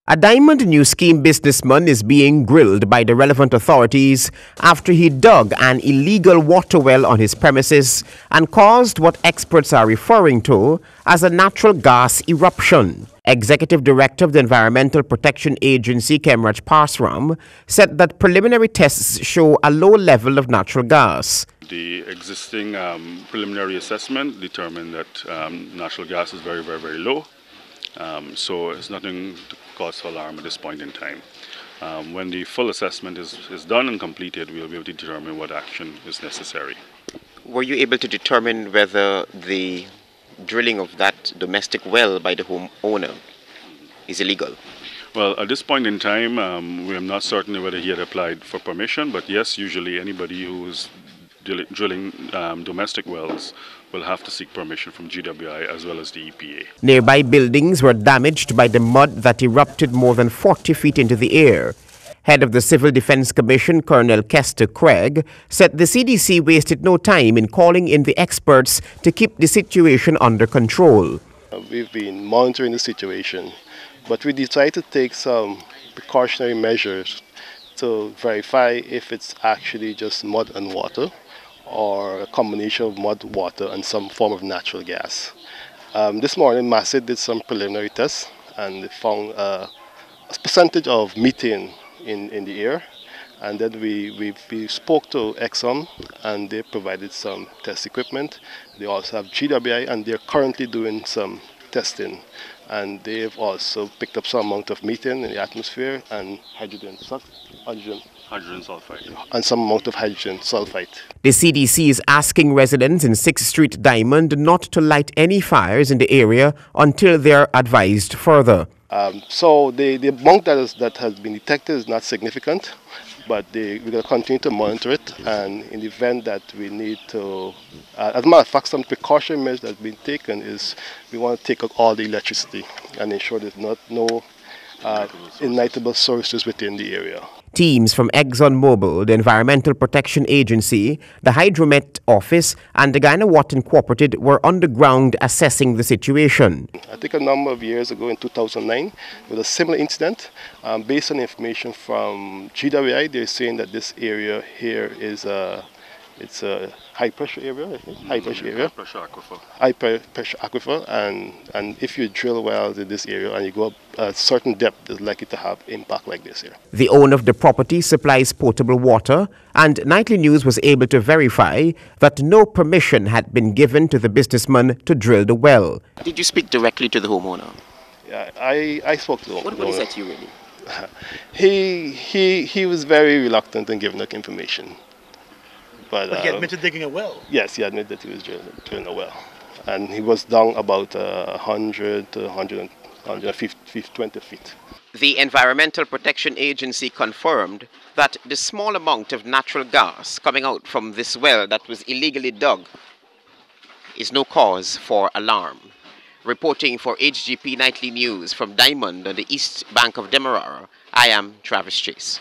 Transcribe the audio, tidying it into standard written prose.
A Diamond New Scheme businessman is being grilled by the relevant authorities after he dug an illegal water well on his premises and caused what experts are referring to as a natural gas eruption. Executive Director of the Environmental Protection Agency, Kemraj Parsram, said that preliminary tests show a low level of natural gas. The existing preliminary assessment determined that natural gas is very, very, very low. So it's nothing to cause for alarm at this point in time. When the full assessment is done and completed, we'll be able to determine what action is necessary. Were you able to determine whether the drilling of that domestic well by the homeowner is illegal? Well, at this point in time, we are not certain whether he had applied for permission, but yes, usually anybody who's drilling domestic wells will have to seek permission from GWI as well as the EPA. Nearby buildings were damaged by the mud that erupted more than 40 feet into the air. Head of the Civil Defense Commission, Colonel Kester Craig, said the CDC wasted no time in calling in the experts to keep the situation under control. We've been monitoring the situation, but we decided to take some precautionary measures to verify if it's actually just mud and water, or a combination of mud, water, and some form of natural gas. This morning, MASID did some preliminary tests, and they found a percentage of methane in the air. And then we spoke to Exxon, and they provided some test equipment. They also have GWI, and they're currently doing some testing. And they've also picked up some amount of methane in the atmosphere and hydrogen sulfide. And some amount of hydrogen sulfide. The CDC is asking residents in 6th Street Diamond not to light any fires in the area until they are advised further. So the amount that has been detected is not significant, but we're going to continue to monitor it, and in the event that we need to, as a matter of fact, some precaution measures that have been taken is we want to take out all the electricity and ensure there's no ignitable sources within the area. Teams from ExxonMobil, the Environmental Protection Agency, the Hydromet Office, and the Guyana Water Incorporated were underground assessing the situation. I think a number of years ago in 2009, with a similar incident, based on information from GWI, they're saying that this area here is it's a high pressure area, I think. High pressure area. High pressure aquifer, and if you drill wells in this area and you go up a certain depth, it's likely to have impact like this here. The owner of the property supplies potable water, and Nightly News was able to verify that no permission had been given to the businessman to drill the well. Did you speak directly to the homeowner? Yeah, I spoke to the homeowner. What is that to you really? He was very reluctant in giving us information. But he admitted digging a well? Yes, he admitted that he was drilling a well. And he was down about 100 to 120 feet. The Environmental Protection Agency confirmed that the small amount of natural gas coming out from this well that was illegally dug is no cause for alarm. Reporting for HGP Nightly News from Diamond on the east bank of Demerara, I am Travis Chase.